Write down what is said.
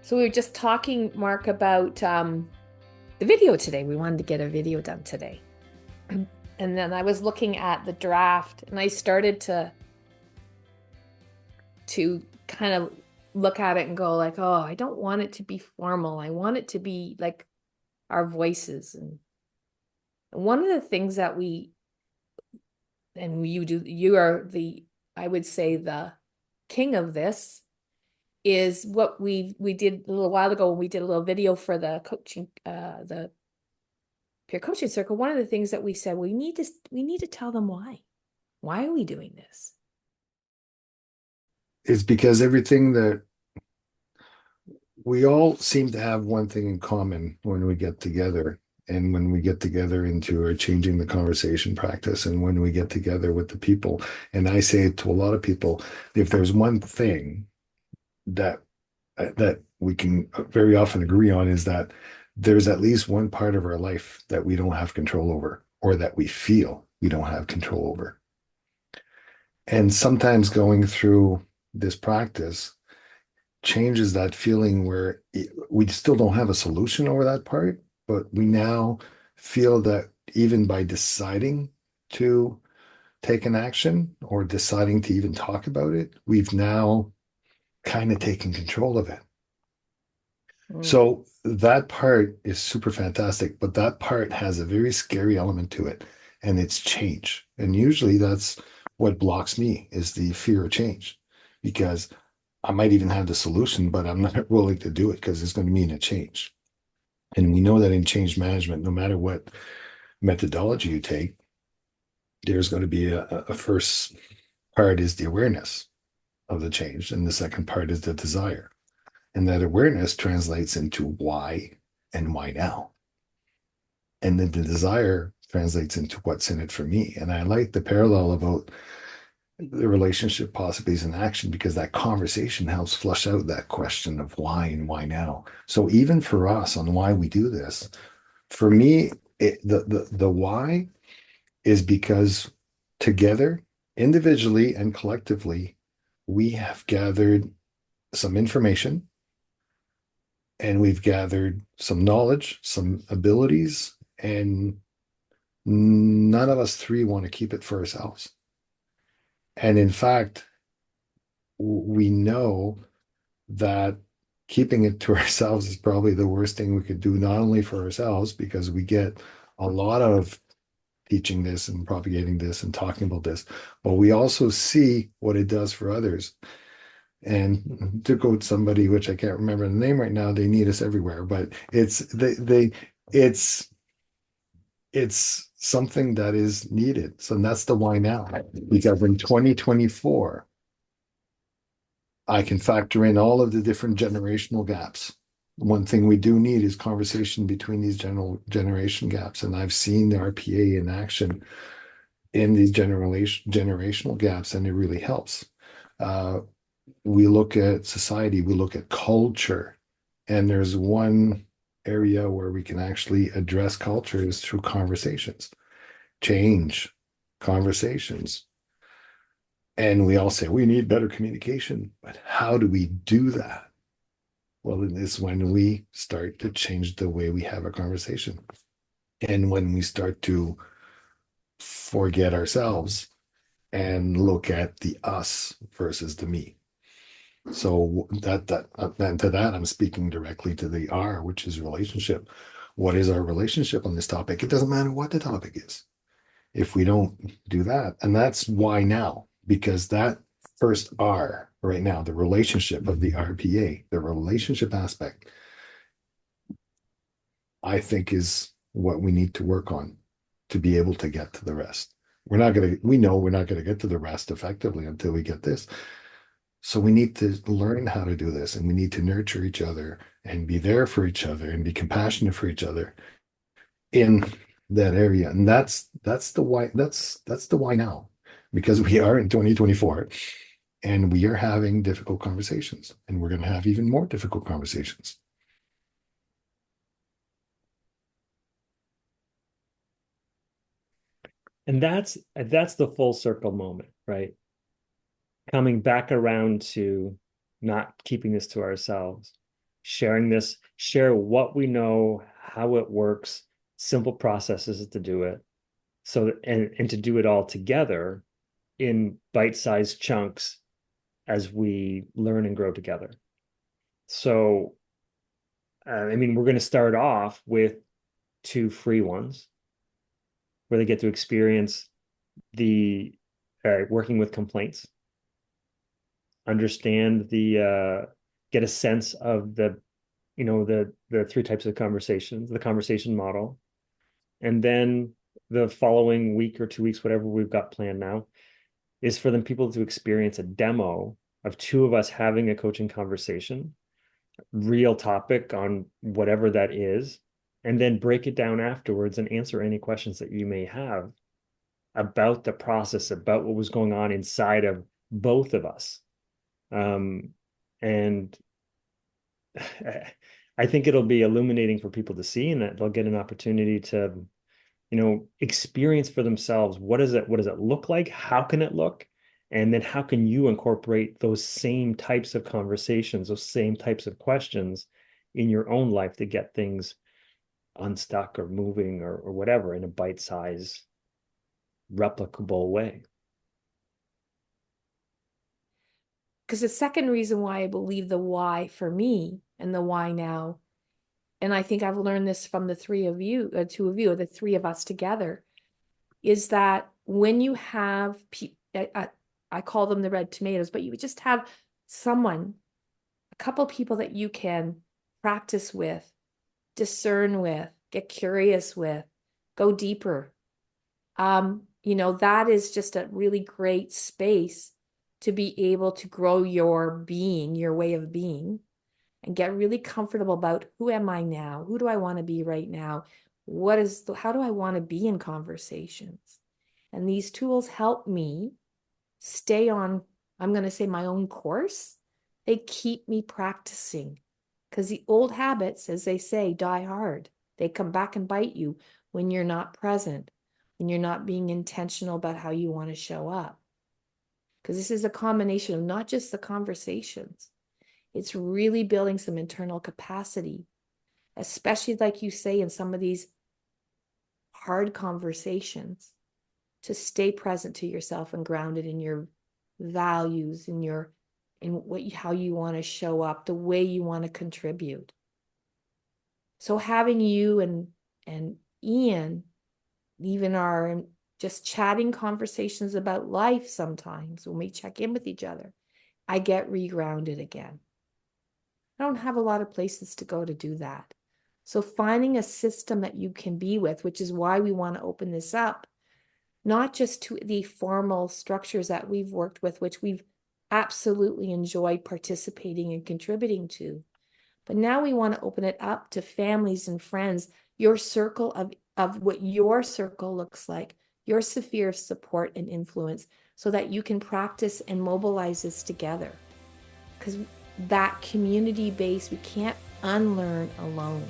So we were just talking, Mark, about the video today. We wanted to get a video done today. And then I was looking at the draft and I started to kind of look at it and go like, oh, I don't want it to be formal. I want it to be like our voices. And one of the things that you are I would say the king of this is what we did a little while ago when we did a little video for the coaching, the peer coaching circle. One of the things that we said, we need to tell them why. Why are we doing this? Is because everything that we all seem to have one thing in common when we get together. And when we get together into our changing the conversation practice, and when we get together with the people, and I say it to a lot of people, if there's one thing that that we can very often agree on is that there's at least one part of our life that we don't have control over, or that we feel we don't have control over. And sometimes going through this practice changes that feeling where we still don't have a solution over that part, but we now feel that even by deciding to take an action or deciding to even talk about it, we've now kind of taken control of it. Mm. So that part is super fantastic, but that part has a very scary element to it, and it's change. And usually that's what blocks me is the fear of change, because I might even have the solution, but I'm not willing to do it because it's going to mean a change. And we know that in change management, no matter what methodology you take, there's going to be a first part is the awareness of the change, and the second part is the desire. And that awareness translates into why and why now. And then the desire translates into what's in it for me. And I like the parallel about the relationship possibilities in action, because that conversation helps flush out that question of why and why now. So even for us on why we do this, for me, the why is because together, individually and collectively, we have gathered some information, and we've gathered some knowledge, some abilities, and none of us three want to keep it for ourselves. And in fact, we know that keeping it to ourselves is probably the worst thing we could do, not only for ourselves, because we get a lot of teaching this and propagating this and talking about this, but we also see what it does for others. And to quote somebody, which I can't remember the name right now, they need us everywhere, but it's it's something that is needed. So that's the why now. Because in 2024, I can factor in all of the different generational gaps. One thing we do need is conversation between these generation gaps. And I've seen the RPA in action in these generational gaps, and it really helps. Uh, we look at society, we look at culture, and there's one area where we can actually address culture is through conversations, change conversations. And we all say we need better communication, but how do we do that? Well, it is when we start to change the way we have a conversation. And when we start to forget ourselves and look at the us versus the me. So and to that, I'm speaking directly to the R, which is relationship. What is our relationship on this topic? It doesn't matter what the topic is. If we don't do that, and that's why now, because that first R right now, the relationship of the RPA, the relationship aspect, I think is what we need to work on to be able to get to the rest. We know we're not going to get to the rest effectively until we get this. So we need to learn how to do this, and we need to nurture each other and be there for each other and be compassionate for each other in that area. And that's the why. That's the why now, because we are in 2024 and we are having difficult conversations, and we're going to have even more difficult conversations. And that's the full circle moment, right? Coming back around to not keeping this to ourselves. sharing this, share what we know, how it works, simple processes to do it. So, and to do it all together in bite-sized chunks as we learn and grow together. So, I mean, we're going to start off with 2 free ones where they get to experience the working with complaints, understand get a sense of the 3 types of conversations, the conversation model, and then the following week or 2 weeks, whatever we've got planned now, is for them people to experience a demo of 2 of us having a coaching conversation, real topic on whatever that is, and then break it down afterwards and answer any questions that you may have about the process, about what was going on inside of both of us. And I think it'll be illuminating for people to see, and that they'll get an opportunity to, experience for themselves, what does it look like? How can it look? And then how can you incorporate those same types of conversations, those same types of questions in your own life to get things unstuck or moving or whatever in a bite-sized, replicable way. Because the second reason why I believe the why for me and the why now, and I think I've learned this from the 2 of you, or the 3 of us together, is that when you have, I call them the red tomatoes, but you just have someone, a couple people that you can practice with, discern with, get curious with, go deeper. That is just a really great space to be able to grow your being, your way of being, and get really comfortable about who am I now? Who do I want to be right now? How do I want to be in conversations? And these tools help me stay on, I'm going to say, my own course. They keep me practicing, because the old habits, as they say, die hard. They come back and bite you when you're not present, when you're not being intentional about how you want to show up. Because this is a combination of not just the conversations, it's really building some internal capacity, especially like you say in some of these hard conversations, to stay present to yourself and grounded in your values, how you want to show up, the way you want to contribute. So having you and Ian, even our just chatting conversations about life, sometimes when we check in with each other, I get regrounded again. I don't have a lot of places to go to do that. So finding a system that you can be with, which is why we want to open this up, not just to the formal structures that we've worked with, which we've absolutely enjoyed participating and contributing to, but now we want to open it up to families and friends, your circle of what your circle looks like, your sphere of support and influence, so that you can practice and mobilize this together. Because that community base, we can't unlearn alone.